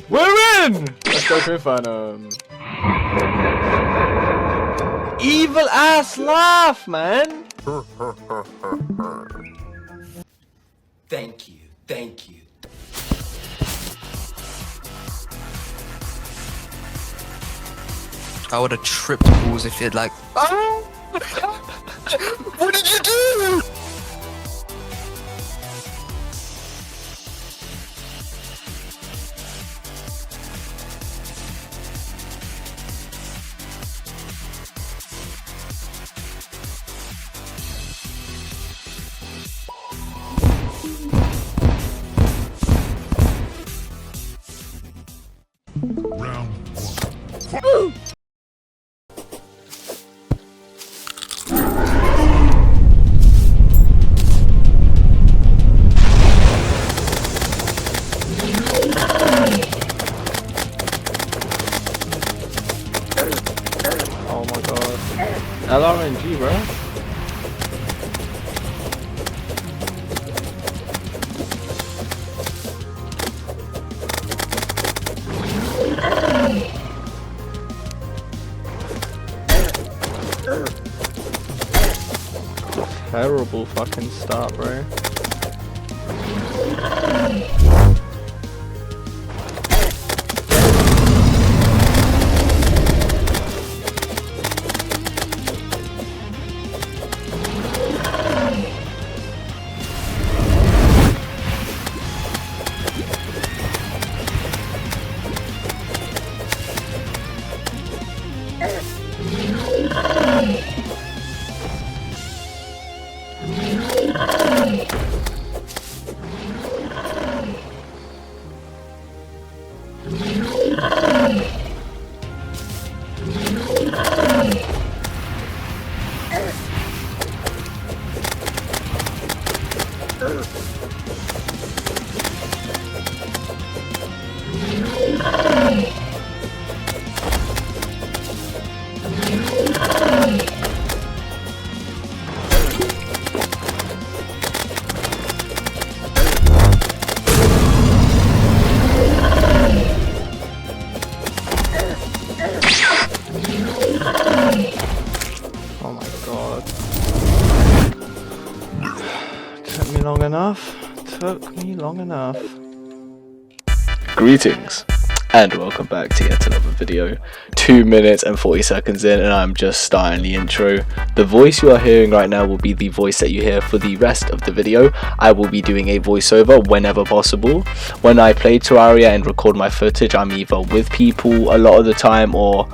We're in! Let's go to Infernum. Evil ass laugh, man! Thank you, thank you. I would have tripped balls if you'd like. Oh! What did you do? Round one. Ooh. Oh my god. LRNG, bro. Terrible fucking start, bro. Oh my god. Took me long enough. Took me long enough. Greetings and welcome back to yet another video. 2 minutes and 40 seconds in and I'm just starting the intro. The voice you are hearing right now will be the voice that you hear for the rest of the video. I will be doing a voiceover whenever possible. When I play Terraria and record my footage, I'm either with people a lot of the time or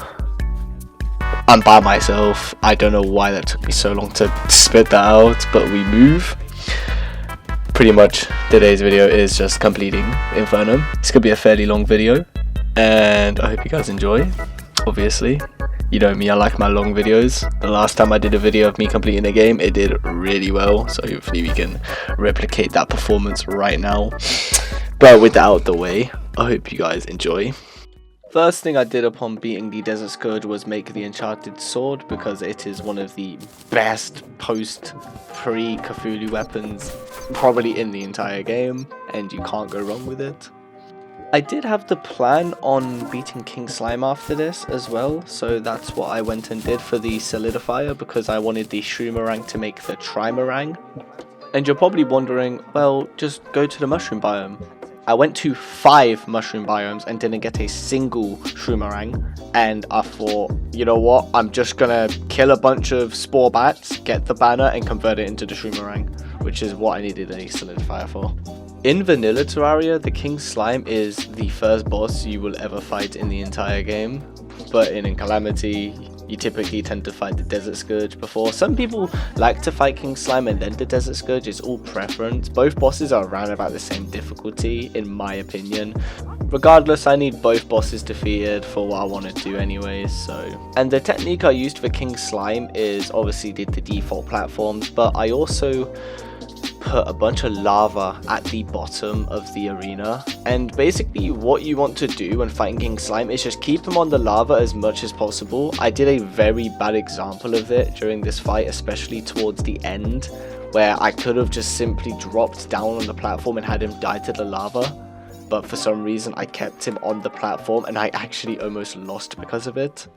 I'm by myself. I don't know why that took me so long to spit that out, but we move. Pretty much today's video is just completing Infernum. It's gonna be a fairly long video and I hope you guys enjoy. Obviously, you know me, I like my long videos. The last time I did a video of me completing a game, it did really well, so hopefully we can replicate that performance right now. But with that out of the way, I hope you guys enjoy. First thing I did upon beating the Desert Scourge was make the Enchanted Sword, because it is one of the best pre-Cthulhu weapons probably in the entire game, and you can't go wrong with it. I did have the plan on beating King Slime after this as well, so that's what I went and did for the Solidifier, because I wanted the Shroomerang to make the Trimerang. And you're probably wondering, well, just go to the Mushroom biome. I went to 5 mushroom biomes and didn't get a single Shroomerang, and I thought, you know what, I'm just gonna kill a bunch of Spore Bats, get the banner and convert it into the Shroomerang, which is what I needed a Solidifier for. In vanilla Terraria, the King Slime is the first boss you will ever fight in the entire game, but in Calamity, you typically tend to fight the Desert Scourge before. Some people like to fight King Slime and then the Desert Scourge. It's all preference. Both bosses are around about the same difficulty in my opinion. Regardless, I need both bosses defeated for what I want to do anyways, so. And the technique I used for King Slime is obviously did the default platforms, but I also put a bunch of lava at the bottom of the arena, and basically what you want to do when fighting King Slime is just keep them on the lava as much as possible. I did a very bad example of it during this fight, especially towards the end, where I could have just simply dropped down on the platform and had him die to the lava, but for some reason I kept him on the platform and I actually almost lost because of it.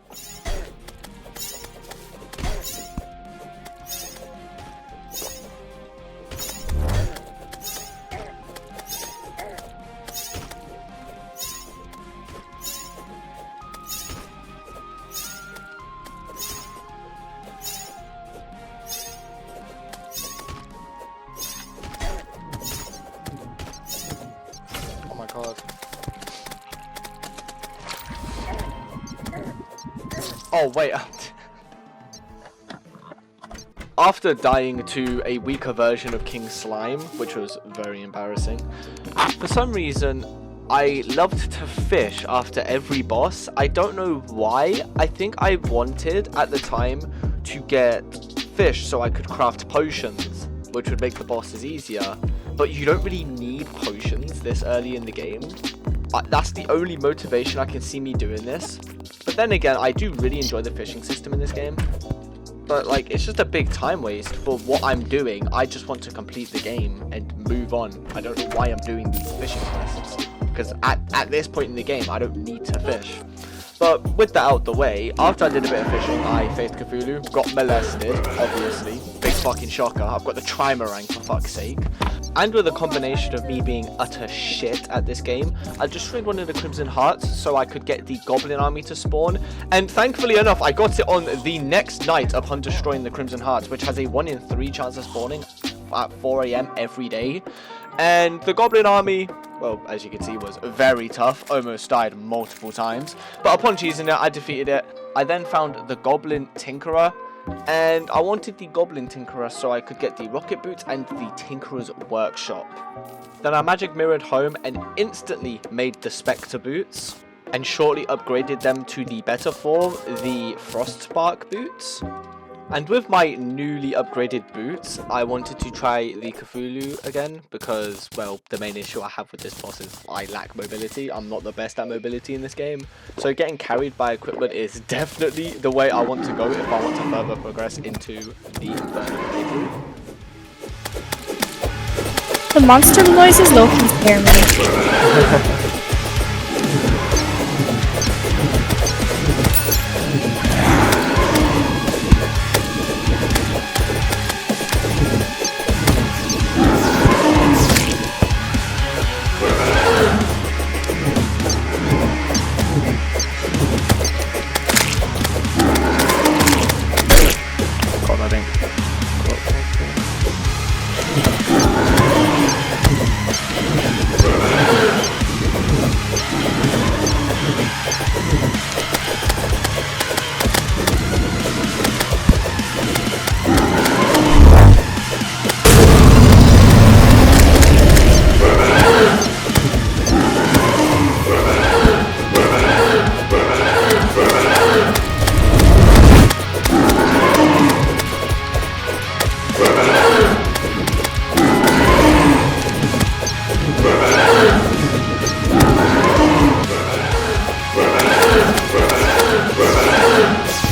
Oh my god. Oh wait. After dying to a weaker version of King Slime, which was very embarrassing, for some reason I loved to fish after every boss. I don't know why. I think I wanted at the time to get fish so I could craft potions, which would make the bosses easier. But you don't really need potions this early in the game. That's the only motivation I can see me doing this. But then again, I do really enjoy the fishing system in this game. But like, it's just a big time waste for what I'm doing. I just want to complete the game and move on. I don't know why I'm doing these fishing quests, because at this point in the game, I don't need to fish. But with that out the way, after I did a bit of fishing, I faced Cthulhu, got molested, obviously. Big fucking shocker. I've got the Trimarang for fuck's sake. And with a combination of me being utter shit at this game, I destroyed one of the Crimson Hearts so I could get the Goblin Army to spawn. And thankfully enough, I got it on the next night upon destroying the Crimson Hearts, which has a 1 in 3 chance of spawning at 4 AM every day. And the Goblin Army, well, as you can see, was very tough. Almost died multiple times. But upon choosing it, I defeated it. I then found the Goblin Tinkerer. And I wanted the Goblin Tinkerer so I could get the Rocket Boots and the Tinkerer's Workshop. Then I magic mirrored home and instantly made the Spectre Boots. And shortly upgraded them to the better form, the Frostspark Boots. And with my newly upgraded boots, I wanted to try the Cthulhu again because, well, the main issue I have with this boss is I lack mobility. I'm not the best at mobility in this game. So getting carried by equipment is definitely the way I want to go if I want to further progress into the Infernum playthrough. The monster noises low-key scare me.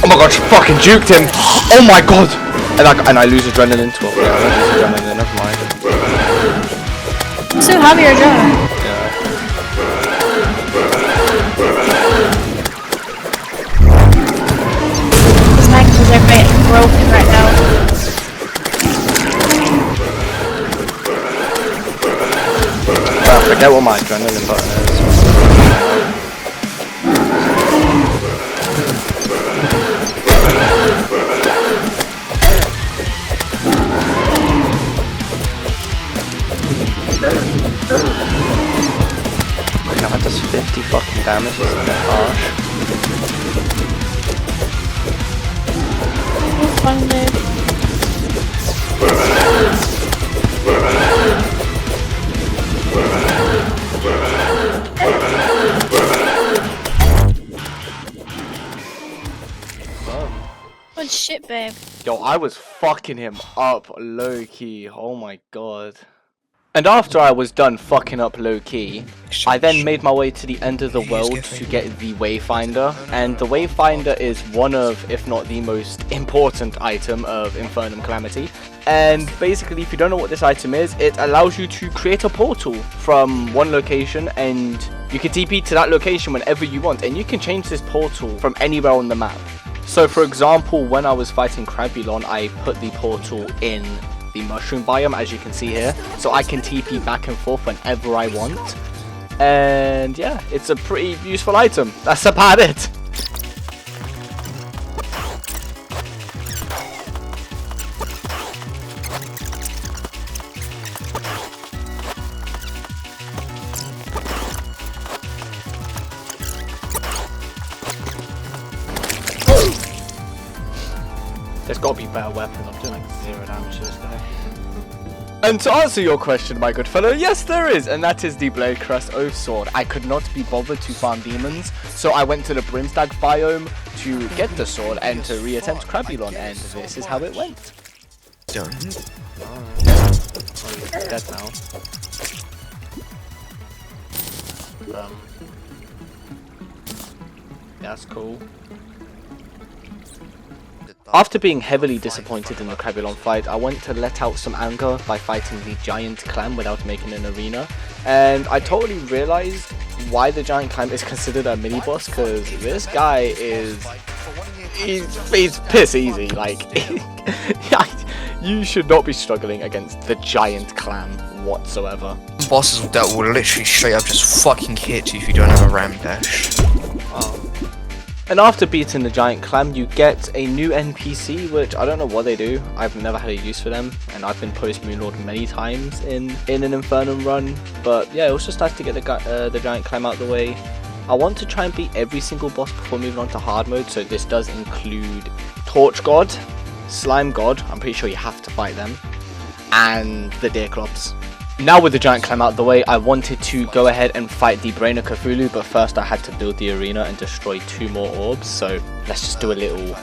Oh my god, she fucking juked him! Oh my god! And I lose adrenaline to it. Yeah, I don't lose adrenaline, never mind. You still have your adrenaline. Yeah. These ankles are getting broken right now. I forget what my adrenaline button is. My god, that does 50 fucking damage, isn't that harsh? Fun, dude. Good shit, babe. Yo, I was fucking him up low-key. Oh my god. And after I was done fucking up low-key, I then made my way to the end of the world to get the Wayfinder, and the Wayfinder is one of, if not the most important item of Infernum Calamity. And basically, if you don't know what this item is, it allows you to create a portal from one location, and you can TP to that location whenever you want, and you can change this portal from anywhere on the map. So for example, when I was fighting Crabulon, I put the portal in the mushroom biome, as you can see here, so I can TP back and forth whenever I want. And yeah, it's a pretty useful item. That's about it. There's got to be better weapons. I'm doing like 0 damage to this guy. And to answer your question, my good fellow, yes there is, and that is the Blade Crest Oath Sword. I could not be bothered to farm demons, so I went to the Brimstag biome to get the sword and to re-attempt Crabulon, and this is how it went. Done. Oh, he's dead now. That's cool. After being heavily disappointed in the Crabulon fight, I went to let out some anger by fighting the Giant Clam without making an arena, and I totally realized why the Giant Clam is considered a mini boss, because this guy is he's piss easy. Like you should not be struggling against the Giant Clam whatsoever. Bosses that will literally straight up just fucking hit you if you don't have a ram dash. Oh. And after beating the Giant Clam, you get a new NPC, which I don't know what they do. I've never had a use for them, and I've been post Moonlord many times in an Infernum run. But yeah, it was just nice to get the Giant Clam out of the way. I want to try and beat every single boss before moving on to hard mode, so this does include Torch God, Slime God, I'm pretty sure you have to fight them, and the Deerclops. Now with the Giant Clam out of the way, I wanted to go ahead and fight the Brain of Cthulhu, but first I had to build the arena and destroy 2 more orbs, so let's just do a little...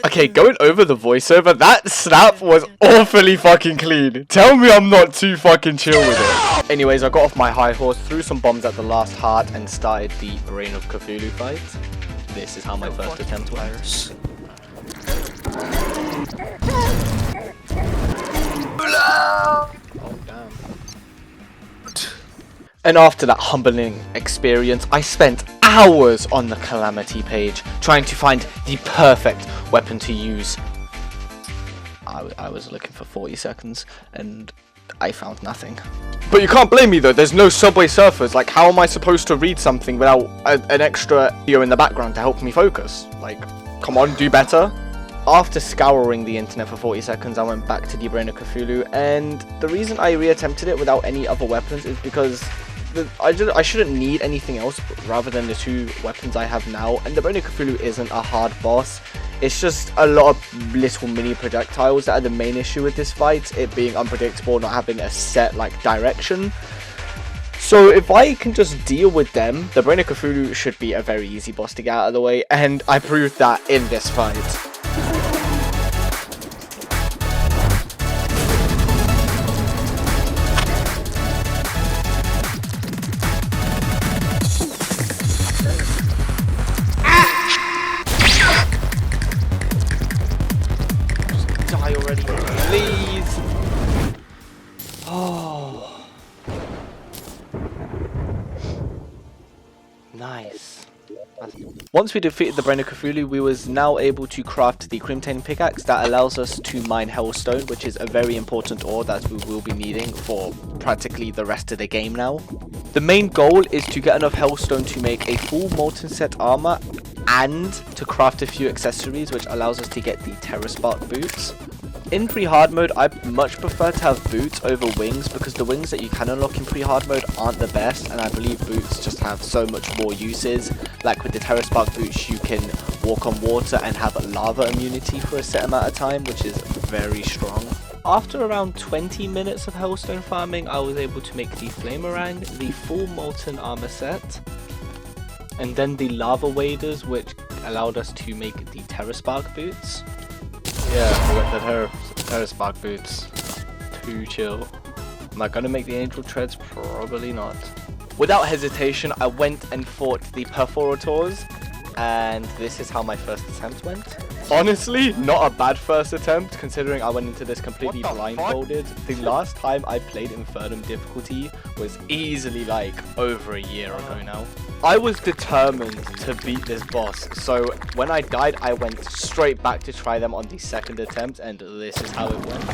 Okay, going over the voiceover, that snap was awfully fucking clean. Tell me I'm not too fucking chill with it. Anyways, I got off my high horse, threw some bombs at the last heart, and started the Brain of Cthulhu fight. This is how my first attempt went. Oh, damn. And after that humbling experience, I spent hours on the Calamity page trying to find the perfect weapon to use. I was looking for 40 seconds and I found nothing. But you can't blame me though, there's no Subway Surfers. Like, how am I supposed to read something without an extra video in the background to help me focus? Like, come on, do better. After scouring the internet for 40 seconds, I went back to the Brain of Cthulhu, and the reason I re-attempted it without any other weapons is because I shouldn't need anything else rather than the 2 weapons I have now, and the Brain of Cthulhu isn't a hard boss. It's just a lot of little mini projectiles that are the main issue with this fight, it being unpredictable, not having a set like direction. So if I can just deal with them, the Brain of Cthulhu should be a very easy boss to get out of the way, and I proved that in this fight. Die already, please. Oh, nice. Once we defeated the Brain of Cthulhu, we was now able to craft the Crimtane pickaxe that allows us to mine Hellstone, which is a very important ore that we will be needing for practically the rest of the game now. The main goal is to get enough Hellstone to make a full molten set armor and to craft a few accessories, which allows us to get the Terraspark boots. In pre-hard mode, I much prefer to have boots over wings because the wings that you can unlock in pre-hard mode aren't the best, and I believe boots just have so much more uses. Like with the Terraspark boots, you can walk on water and have lava immunity for a set amount of time, which is very strong. After around 20 minutes of Hellstone farming, I was able to make the Flamerang, the full molten armor set, and then the lava waders, which allowed us to make the Terraspark boots. Yeah, we got the Terraspark boots. Too chill. Am I gonna make the angel treads? Probably not. Without hesitation, I went and fought the perforators, and this is how my first attempt went. Honestly, not a bad first attempt, considering I went into this completely blindfolded. The last time I played Infernum difficulty was easily like over a year ago now. I was determined to beat this boss, so when I died, I went straight back to try them on the second attempt, and this is how it went.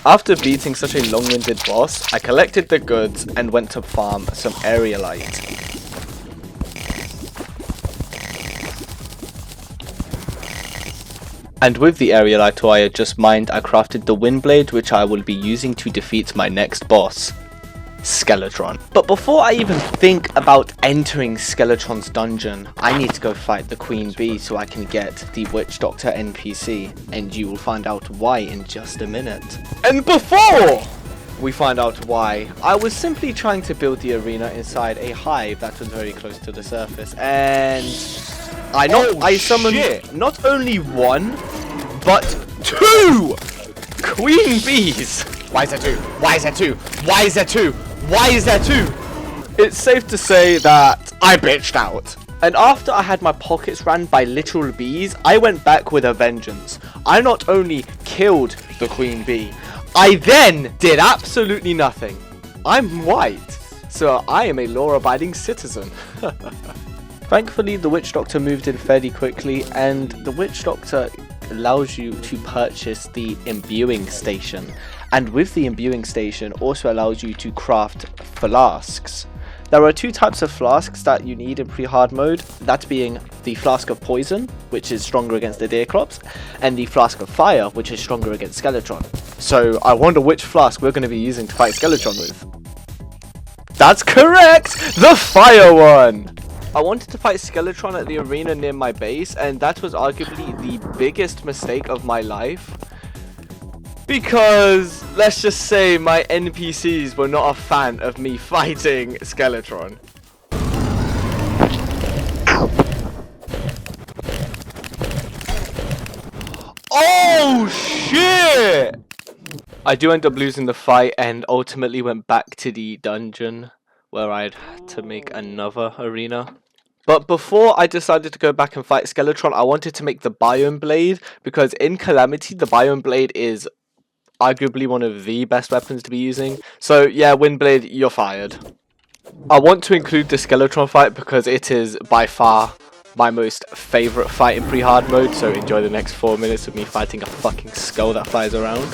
After beating such a long-winded boss, I collected the goods and went to farm some aerialite. And with the aerialite I had just mined, I crafted the windblade, which I will be using to defeat my next boss, Skeletron. But before I even think about entering Skeletron's dungeon, I need to go fight the Queen Bee so I can get the Witch Doctor NPC, and you will find out why in just a minute. And before we find out why, I was simply trying to build the arena inside a hive that was very close to the surface, and I summoned not only one, but two Queen Bees. Why is there two? Why is there two? Why is there two? Why is there two? It's safe to say that I bitched out. And after I had my pockets ran by literal bees, I went back with a vengeance. I not only killed the Queen Bee, I then did absolutely nothing. I'm white, so I am a law-abiding citizen. Thankfully, the Witch Doctor moved in fairly quickly, and the Witch Doctor allows you to purchase the imbuing station. And with the imbuing station also allows you to craft flasks. There are two types of flasks that you need in pre-hard mode, that being the Flask of Poison, which is stronger against the Deerclops, and the Flask of Fire, which is stronger against Skeletron. So I wonder which flask we're going to be using to fight Skeletron with. That's correct! The Fire one! I wanted to fight Skeletron at the arena near my base, and that was arguably the biggest mistake of my life. Because, let's just say, my NPCs were not a fan of me fighting Skeletron. Oh, shit! I do end up losing the fight and ultimately went back to the dungeon where I'd had to make another arena. But before I decided to go back and fight Skeletron, I wanted to make the Biome Blade, because in Calamity, the Biome Blade is arguably one of the best weapons to be using. So yeah, Windblade, you're fired. I want to include the Skeletron fight because it is by far my most favourite fight in pre-hard mode, so enjoy the next 4 minutes of me fighting a fucking skull that flies around.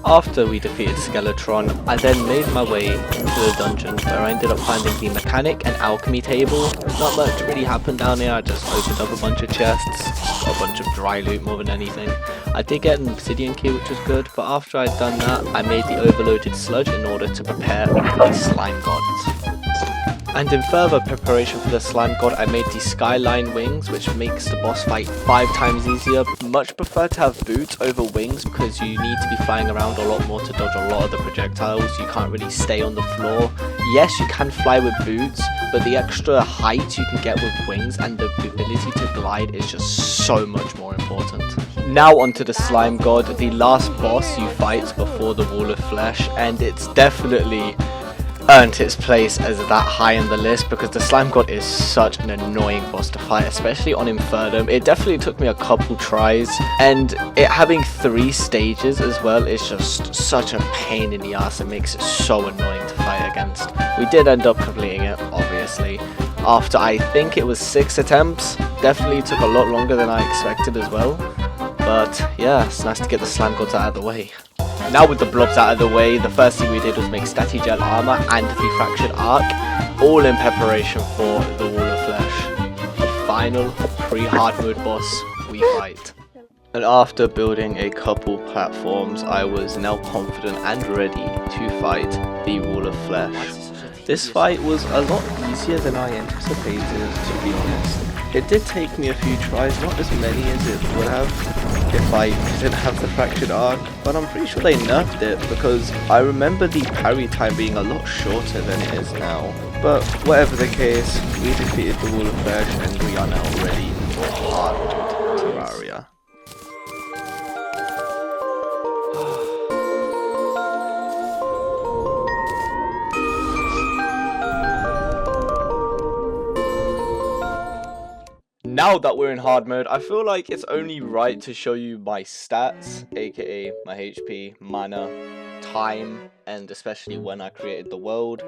After we defeated Skeletron, I then made my way to the dungeon where I ended up finding the mechanic and alchemy table. Not much really happened down here, I just opened up a bunch of chests, got a bunch of dry loot more than anything. I did get an obsidian key, which was good, but after I'd done that, I made the overloaded sludge in order to prepare the slime gods. And in further preparation for the slime god, I made the skyline wings, which makes the boss fight 5 times easier. Much prefer to have boots over wings because you need to be flying around a lot more to dodge a lot of the projectiles. You can't really stay on the floor. Yes, you can fly with boots, but the extra height you can get with wings and the ability to glide is just so much more important. Now onto the slime god, the last boss you fight before the wall of flesh, and it's definitely earned its place as that high in the list because the slime god is such an annoying boss to fight, especially on Infernum. It definitely took me a couple tries, and it having 3 stages as well is just such a pain in the ass. It makes it so annoying to fight against. We did end up completing it, obviously, after I think it was 6 attempts. Definitely took a lot longer than I expected as well, but yeah, it's nice to get the slime gods out of the way. Now with the blobs out of the way, the first thing we did was make statty gel armor and the fractured arc, all in preparation for the wall of flesh. The final pre-hard mode boss we fight. And after building a couple platforms, I was now confident and ready to fight the wall of flesh. This fight was a lot easier than I anticipated, to be honest. It did take me a few tries, not as many as it would have if I didn't have the fractured arc, but I'm pretty sure they nerfed it because I remember the parry time being a lot shorter than it is now. But whatever the case, we defeated the wall of flesh and we are now ready for hard mode Terraria. Now that we're in hard mode, I feel like it's only right to show you my stats, aka my HP, mana, time, and especially when I created the world.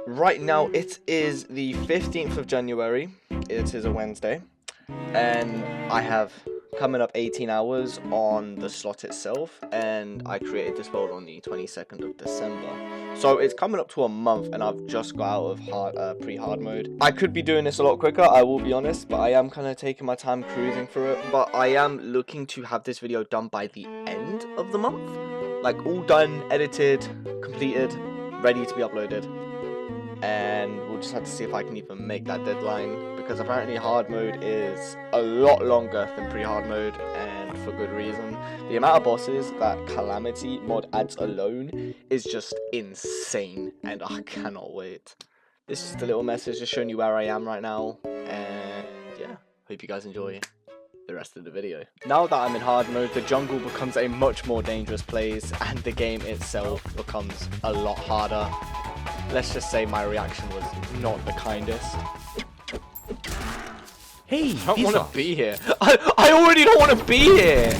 Right now it is the 15th of January, it is a Wednesday, and I have coming up 18 hours on the slot itself, and I created this world on the 22nd of December. So it's coming up to a month and I've just got out of pre-hard mode. I could be doing this a lot quicker, I will be honest, but I am kind of taking my time cruising through it. But I am looking to have this video done by the end of the month. Like all done, edited, completed, ready to be uploaded. And we'll just have to see if I can even make that deadline, because apparently hard mode is a lot longer than pre-hard mode, and for good reason. The amount of bosses that Calamity mod adds alone is just insane, and I cannot wait. This is just a little message just showing you where I am right now, and yeah, hope you guys enjoy the rest of the video. Now that I'm in hard mode, the jungle becomes a much more dangerous place, and the game itself becomes a lot harder. Let's just say my reaction was not the kindest. Hey, I don't want to be here. I already don't want to be here.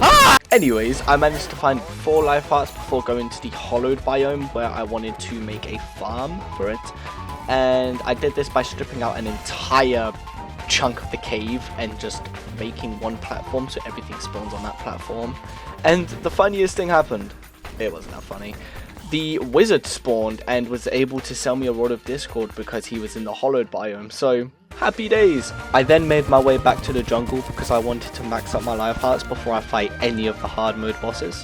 Ah! Anyways, I managed to find 4 life hearts before going to the hollowed biome where I wanted to make a farm for it. And I did this by stripping out an entire chunk of the cave and just making one platform so everything spawns on that platform. And the funniest thing happened. It wasn't that funny. The wizard spawned and was able to sell me a rod of discord because he was in the hollowed biome, so happy days. I then made my way back to the jungle because I wanted to max up my life hearts before I fight any of the hard mode bosses.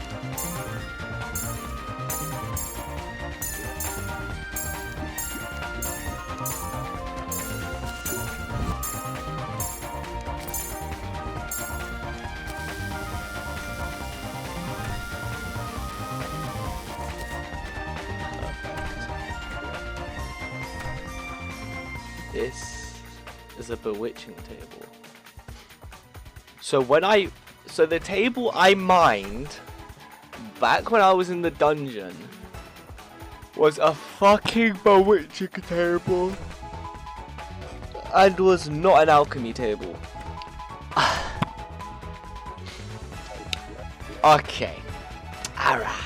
This is a bewitching table. So the table I mined back when I was in the dungeon was a fucking bewitching table and was not an alchemy table. Okay, alright.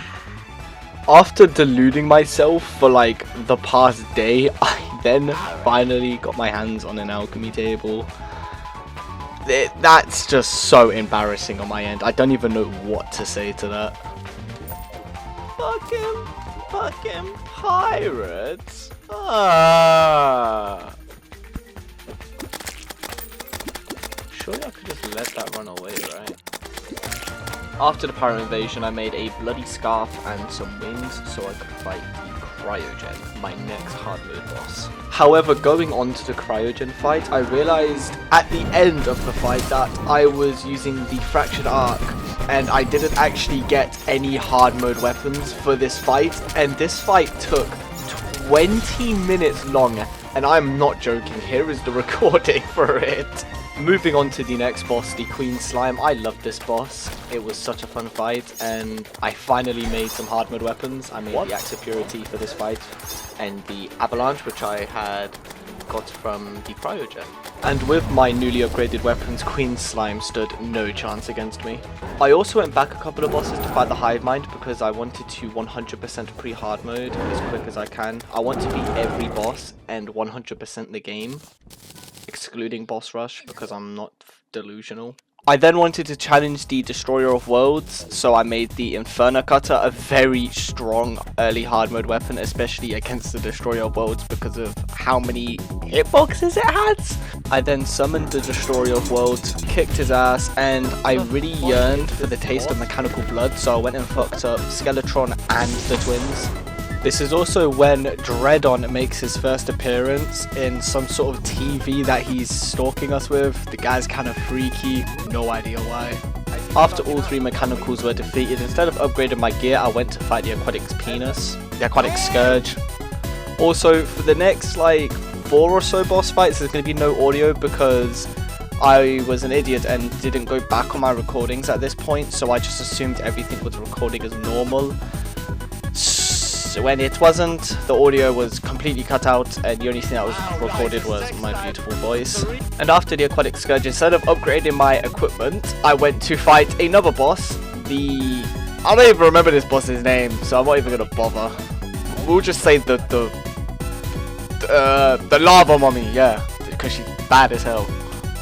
After deluding myself for like the past day, I then finally got my hands on an alchemy table. That's just so embarrassing on my end. I don't even know what to say to that. Fucking pirates. Surely I could just let that run away, right? After the pirate invasion, I made a bloody scarf and some wings so I could fight the Cryogen, my next hard mode boss. However, going on to the Cryogen fight, I realized at the end of the fight that I was using the Fractured Arc, and I didn't actually get any hard mode weapons for this fight, and this fight took 20 minutes long, and I'm not joking. Here is the recording for it. Moving on to the next boss, the Queen Slime. I loved this boss. It was such a fun fight, and I finally made some hard mode weapons. I made the Axe of Purity for this fight, and the Avalanche, which I had got from the Cryogen. And with my newly upgraded weapons, Queen Slime stood no chance against me. I also went back a couple of bosses to fight the Hive Mind because I wanted to 100% pre-hard mode as quick as I can. I want to beat every boss and 100% the game, excluding boss rush because I'm not delusional. I then wanted to challenge the Destroyer of Worlds, so I made the Infernum Cutter a very strong early hard mode weapon, especially against the Destroyer of Worlds because of how many hitboxes it has. I then summoned the Destroyer of Worlds, kicked his ass, and I really yearned for the taste of mechanical blood, so I went and fucked up Skeletron and the twins. This is also when Dreadon makes his first appearance in some sort of TV that he's stalking us with. The guy's kind of freaky, no idea why. After all three mechanicals were defeated, instead of upgrading my gear, I went to fight the Aquatic Penis, the Aquatic Scourge. Also, for the next like 4 or so boss fights, there's going to be no audio because I was an idiot and didn't go back on my recordings at this point, so I just assumed everything was recording as normal. When it wasn't, the audio was completely cut out, and the only thing that was recorded was my beautiful voice. And after the Aquatic Scourge, instead of upgrading my equipment, I went to fight another boss. I don't even remember this boss's name, so I'm not even gonna bother. We'll just say the lava mummy, yeah, because she's bad as hell.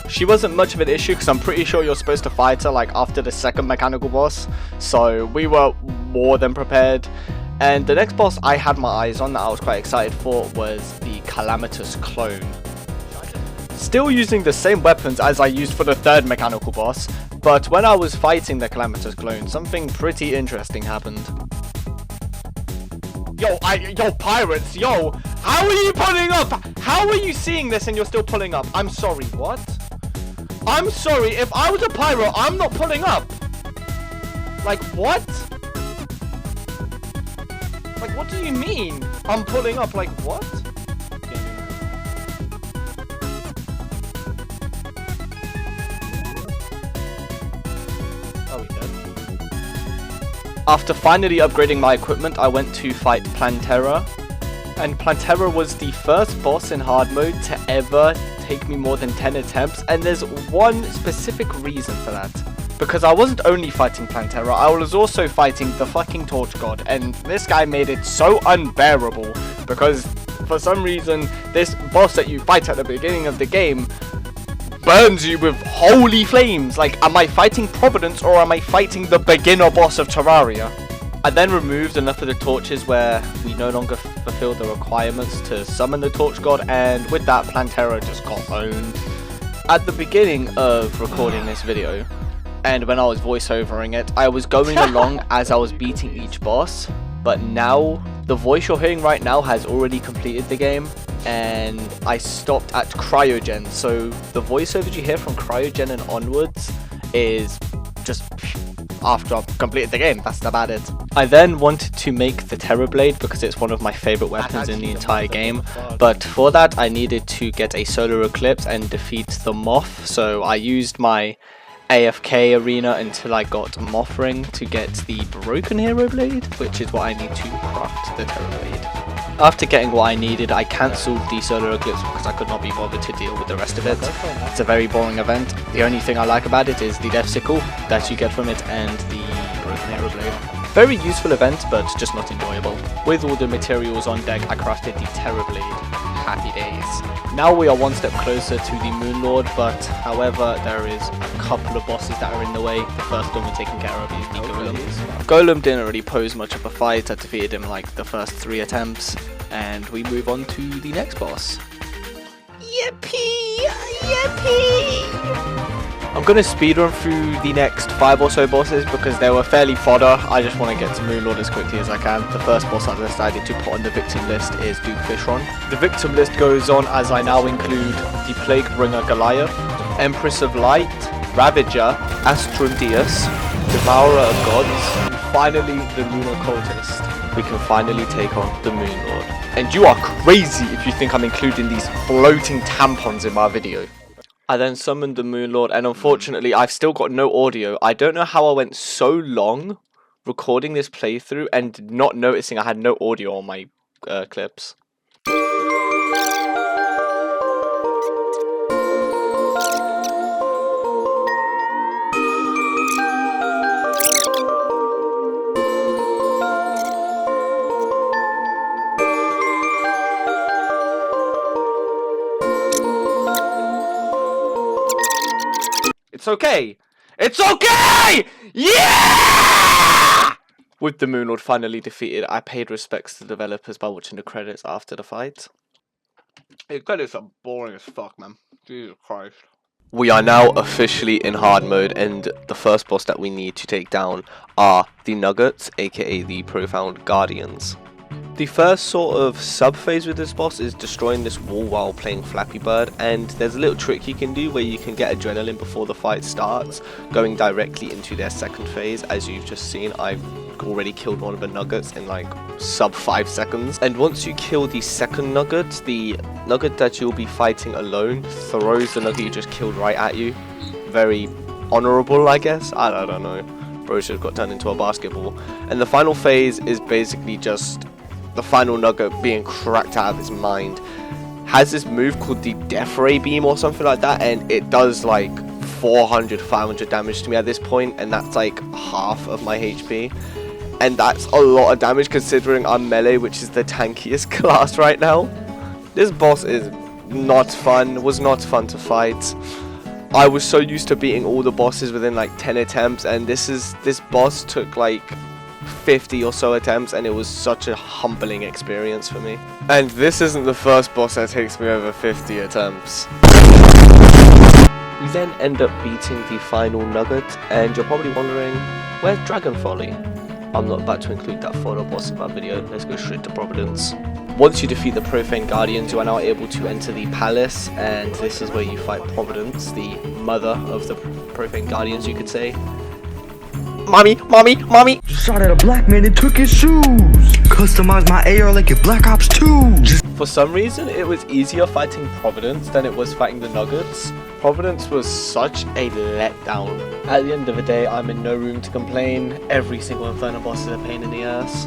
She wasn't much of an issue because I'm pretty sure you're supposed to fight her like after the second mechanical boss, so we were more than prepared. And the next boss I had my eyes on that I was quite excited for was the Calamitous clone. Still using the same weapons as I used for the third mechanical boss, but when I was fighting the Calamitous clone, something pretty interesting happened. Yo, pirates, yo, how are you pulling up? How are you seeing this and you're still pulling up? I'm sorry, what? I'm sorry, if I was a pirate, I'm not pulling up. Like, what? Like, what do you mean? I'm pulling up, like, what? Oh, we dead. After finally upgrading my equipment, I went to fight Plantera. And Plantera was the first boss in hard mode to ever take me more than 10 attempts. And there's one specific reason for that. Because I wasn't only fighting Plantera, I was also fighting the fucking Torch God, and this guy made it so unbearable, because for some reason, this boss that you fight at the beginning of the game burns you with holy flames. Like, am I fighting Providence, or am I fighting the beginner boss of Terraria? I then removed enough of the torches where we no longer fulfilled the requirements to summon the Torch God, and with that, Plantera just got owned. At the beginning of recording this video, and when I was voiceovering it, I was going along as I was beating each boss, but now the voice you're hearing right now has already completed the game, and I stopped at Cryogen, so the voiceover you hear from Cryogen and onwards is just after I've completed the game. That's about it. I then wanted to make the Terrorblade because it's one of my favorite weapons in the entire game, but for that I needed to get a solar eclipse and defeat the Moth, so I used my AFK arena until I got Moth Ring to get the Broken Hero Blade, which is what I need to craft the Terrorblade. After getting what I needed, I cancelled the Solar Eclipse because I could not be bothered to deal with the rest of it. It's a very boring event. The only thing I like about it is the Death Sickle that you get from it and the Broken Hero Blade. Very useful event, but just not enjoyable. With all the materials on deck, I crafted the Terrorblade. Happy days. Now we are one step closer to the Moon Lord, but however, there is a couple of bosses that are in the way. The first one we're taking care of is the Golem. Golem didn't really pose much of a fight. I defeated him like the first 3 attempts, and we move on to the next boss. Yippee! Yippee! I'm going to speedrun through the next 5 or so bosses because they were fairly fodder. I just want to get to Moonlord as quickly as I can. The first boss I decided to put on the victim list is Duke Fishron. The victim list goes on as I now include the Plague Bringer Goliath, Empress of Light, Ravager, Astrondius, Devourer of Gods, and finally the Lunar Cultist. We can finally take on the Moonlord. And you are crazy if you think I'm including these floating tampons in my video. I then summoned the Moonlord, and unfortunately I've still got no audio. I don't know how I went so long recording this playthrough and not noticing I had no audio on my clips. It's okay! It's okay! Yeah! With the Moonlord finally defeated, I paid respects to the developers by watching the credits after the fight. The credits are boring as fuck, man. Jesus Christ. We are now officially in hard mode, and the first boss that we need to take down are the Nuggets, aka the Profound Guardians. The first sort of sub-phase with this boss is destroying this wall while playing Flappy Bird, and there's a little trick you can do where you can get adrenaline before the fight starts, going directly into their second phase. As you've just seen, I've already killed one of the Nuggets in like sub 5 seconds. And once you kill the second Nugget, the Nugget that you'll be fighting alone throws the Nugget you just killed right at you. Very honorable, I guess. I don't know. Bro just got turned into a basketball. And the final phase is basically just the final Nugget being cracked out of his mind. Has this move called the Death Ray Beam or something like that, and it does like 400-500 damage to me at this point, and that's like half of my HP, and that's a lot of damage considering I'm melee, which is the tankiest class right now. This boss is not fun, was not fun to fight. I was so used to beating all the bosses within like 10 attempts, and this boss took like 50 or so attempts, and it was such a humbling experience for me. And this isn't the first boss that takes me over 50 attempts. We then end up beating the final Nugget, and you're probably wondering, where's Dragon Folly? I'm not about to include that final boss in my video, let's go straight to Providence. Once you defeat the Profane Guardians, you are now able to enter the palace, and this is where you fight Providence, the mother of the Profane Guardians, you could say. Mommy! Shot at a black man and took his shoes. Customized my AR like a Black Ops 2. For some reason, it was easier fighting Providence than it was fighting the Nuggets. Providence was such a letdown. At the end of the day, I'm in no room to complain. Every single Infernum boss is a pain in the ass.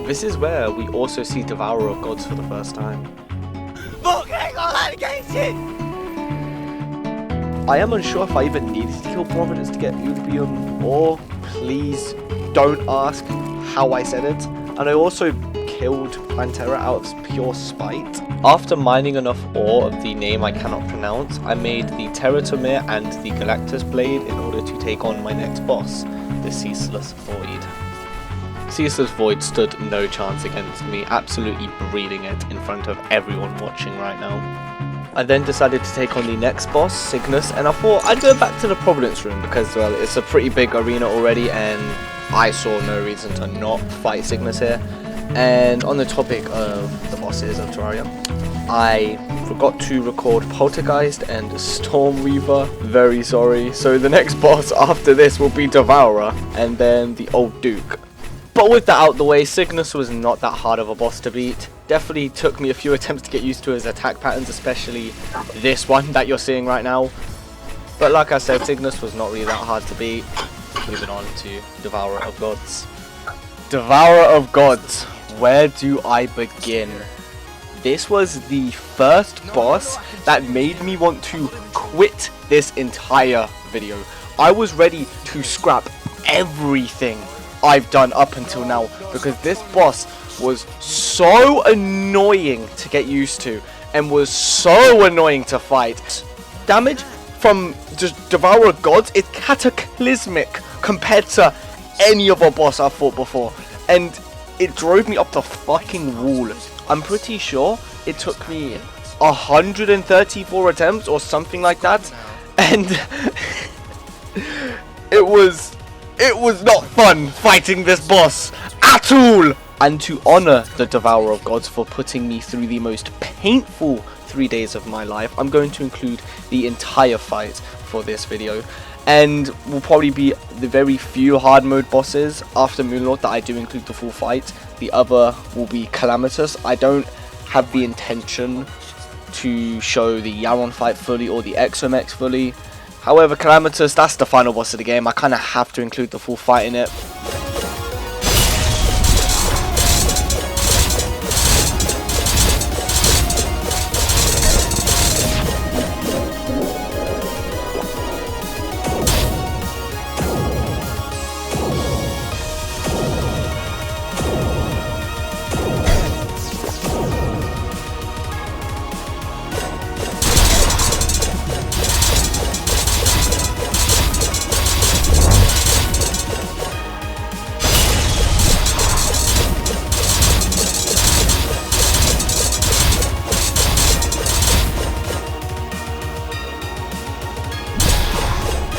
This is where we also see Devourer of Gods for the first time. Fuck, hang on, against it! I am unsure if I even needed to kill Providence to get Ubium, or please don't ask how I said it. And I also killed Plantera out of pure spite. After mining enough ore of the name I cannot pronounce, I made the Teratomir and the Galactus Blade in order to take on my next boss, the Ceaseless Void. Ceaseless Void stood no chance against me, absolutely breeding it in front of everyone watching right now. I then decided to take on the next boss, Cygnus, and I thought I'd go back to the Providence room because, well, it's a pretty big arena already and I saw no reason to not fight Cygnus here. And on the topic of the bosses of Terraria, I forgot to record Poltergeist and Stormweaver, very sorry. So the next boss after this will be Devourer and then the Old Duke. But with that out the way, Cygnus was not that hard of a boss to beat. Definitely took me a few attempts to get used to his attack patterns, especially this one that you're seeing right now. But like I said, Cygnus was not really that hard to beat. Moving on to Devourer of Gods. Devourer of Gods, where do I begin? This was the first boss that made me want to quit this entire video. I was ready to scrap everything I've done up until now because this boss was so annoying to get used to and was so annoying to fight. Damage from just Devourer Gods is cataclysmic compared to any other boss I've fought before, and it drove me up the fucking wall. I'm pretty sure it took me 134 attempts or something like that, And it was not fun fighting this boss at all. And to honor the Devourer of Gods for putting me through the most painful 3 days of my life, I'm going to include the entire fight for this video. And will probably be the very few hard mode bosses after Moonlord that I do include the full fight. The other will be Calamitous. I don't have the intention to show the Yaron fight fully or the Exomex fully. However, Calamitous, that's the final boss of the game. I kind of have to include the full fight in it.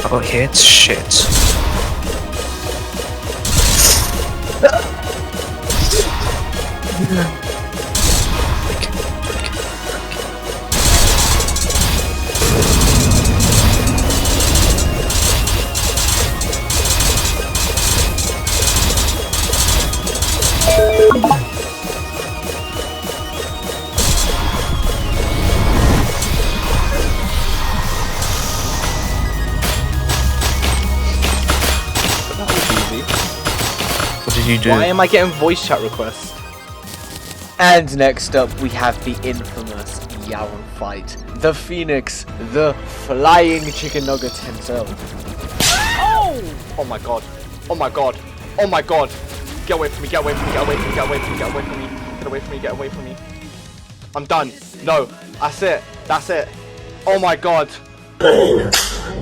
Oh, hits shit. You do. Why am I getting voice chat requests? And next up we have the infamous Yaron fight. The Phoenix, the flying chicken nugget himself. Oh! Oh my god. Oh my god. Oh my god. Get away from me, get away from me, get away from me, get away from me, get away from me. Get away from me, get away from me. I'm done. No. That's it. That's it. Oh my god. Pain.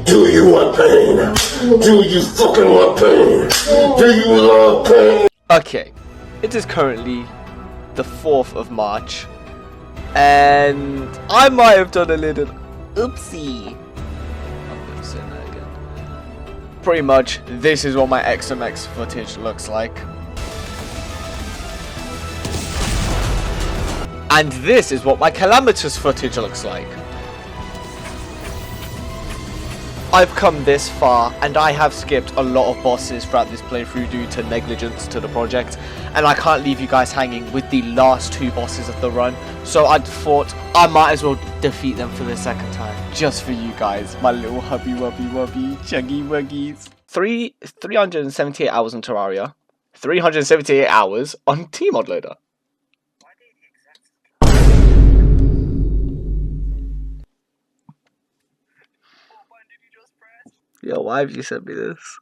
Do you want pain? Do you fucking want pain? Do you love pain? Okay, it is currently the 4th of March, and I might have done a little oopsie. I'm gonna say that again. Pretty much, this is what my XMX footage looks like. And this is what my Calamitous footage looks like. I've come this far, and I have skipped a lot of bosses throughout this playthrough due to negligence to the project, and I can't leave you guys hanging with the last 2 bosses of the run, so I thought I might as well defeat them for the second time, just for you guys, my little hubby wubby wubby chuggy wuggies. 378 hours on Terraria, 378 hours on Tmod Loader. Yo, why have you sent me this?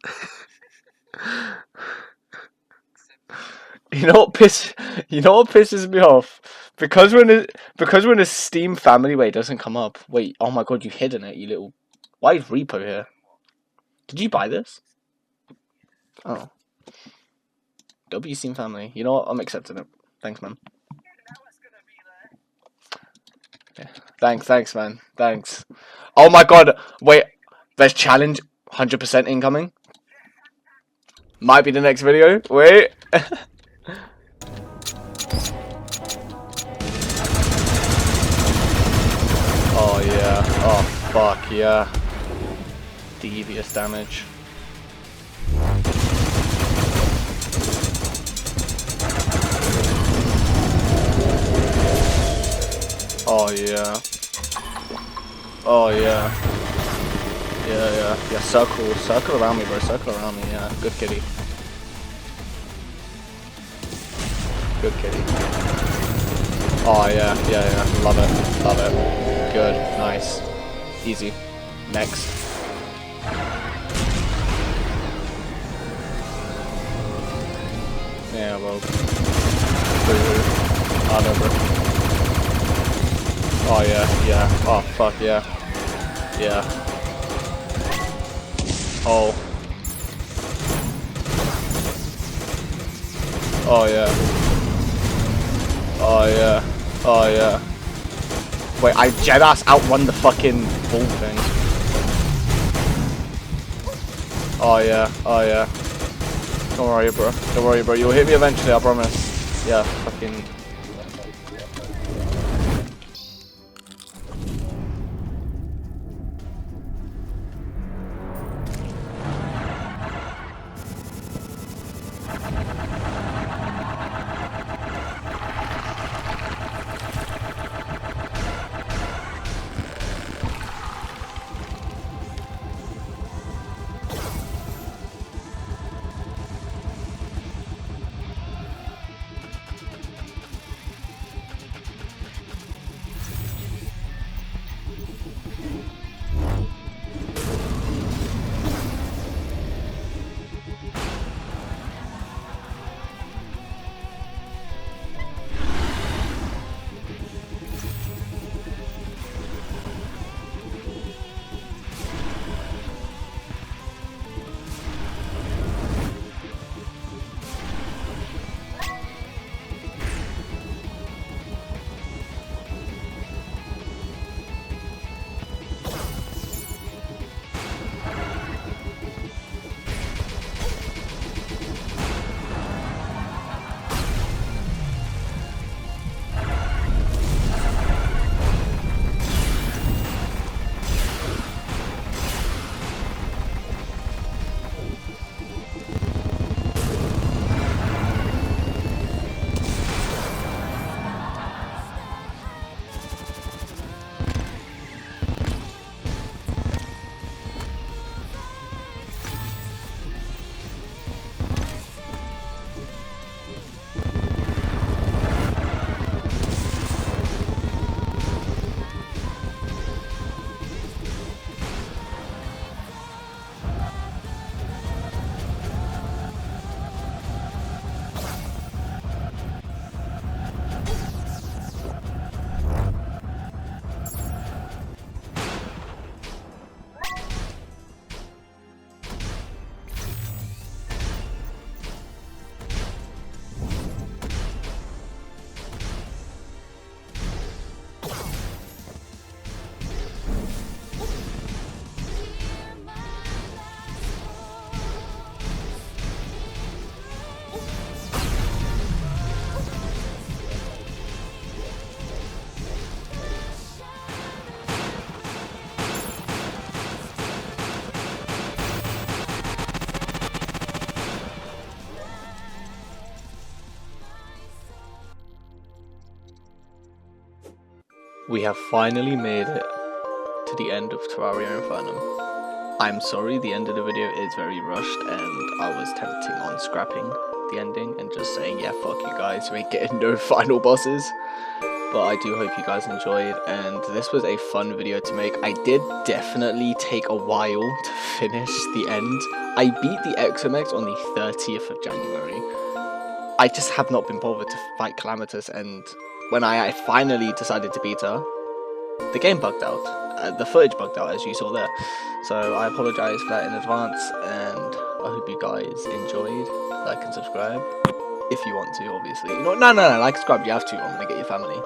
You know what pisses me off? Because we're in a Steam family where it doesn't come up. Wait, oh my god, you hidden it, you little. Why is Repo here? Did you buy this? Oh. W Steam family. You know what? I'm accepting it. Thanks, man. Yeah. Thanks, man. Thanks. Oh my god. Wait. There's challenge 100% incoming. Might be the next video. Wait. Oh yeah. Oh fuck yeah. Devious damage. Oh yeah. Oh yeah. Yeah, circle around me, bro, circle around me, yeah, good kitty. Good kitty. Oh yeah, love it, good, nice, easy, next. Yeah, well, oh no, bro. Oh yeah, oh fuck yeah, yeah. Oh. Oh yeah. Oh yeah. Oh yeah. Wait, I Jedass outrun the fucking ball thing. Oh yeah, oh yeah. Don't worry, bro. Don't worry, bro. You'll hit me eventually, I promise. Yeah, fucking. We have finally made it to the end of Terraria Infernum. I'm sorry, the end of the video is very rushed and I was tempting on scrapping the ending and just saying, yeah, fuck you guys, we ain't getting no final bosses. But I do hope you guys enjoyed, and this was a fun video to make. I did definitely take a while to finish the end. I beat the XMX on the 30th of January. I just have not been bothered to fight Calamity, and when I finally decided to beat her, the game bugged out. The footage bugged out, as you saw there. So I apologise for that in advance, and I hope you guys enjoyed. Like and subscribe if you want to, obviously. No, like, subscribe, you have to. I'm gonna get your family.